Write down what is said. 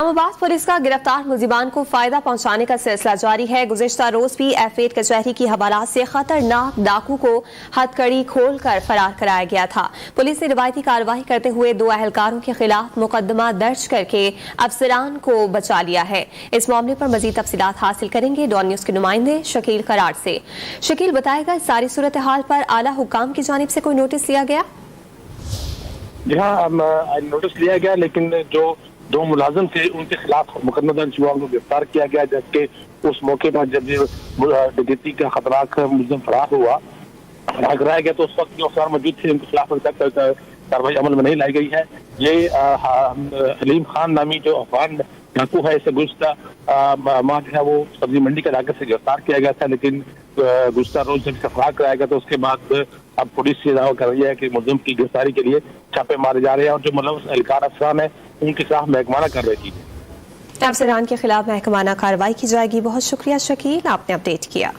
Islamabad police का गिरफ्तार मुलजिमान को फायदा पहुंचाने का सिलसिला जारी है। गुज़िश्ता रोज भी F8 कचहरी की हवालात से खतरनाक डाकू को हथकड़ी खोलकर फरार कराया गया था। पुलिस ने रिवायती कार्रवाई करते हुए 2 अहलकारों के खिलाफ मुकदमा दर्ज करके अफसरान को बचा लिया है। इस मामले पर मजीद तफसीलात हासिल करेंगे डॉन न्यूज के नुमाइंदे शकील कराड़ से। शकील, बताएगा इस सारी सूरत हाल पर आला हुकाम की जानिब से कोई नोटिस लिया गया? जी हाँ, नोटिस लिया गया, लेकिन जो 2 मुलाजिम थे उनके खिलाफ मुकदमा दर्ज हुआ, उनको गिरफ्तार किया गया। जबकि उस मौके पर जब डकैती का खतरनाक मुलजिम फरार कराया गया तो उस वक्त जो अफसर मौजूद थे उनके खिलाफ अभी तक कार्रवाई अमल में नहीं लाई गई है। ये हलीम खान नामी जो अफगान डाकू है, इसे गुज़िश्ता माह जो है वो सब्जी मंडी के इलाके से गिरफ्तार किया गया था, लेकिन गुज़िश्ता रोज जब फरार कराया गया तो उसके बाद अब पुलिस ये दावा कर रही है कि मुलजिम की गिरफ्तारी के लिए छापे मारे जा रहे हैं और जो मुलव्वस एहलकार अफसरान है उनके खिलाफ महकमाना कार्रवाई की। अफसरान के खिलाफ महकमाना कार्रवाई की जाएगी। बहुत शुक्रिया शकील, आपने अपडेट किया।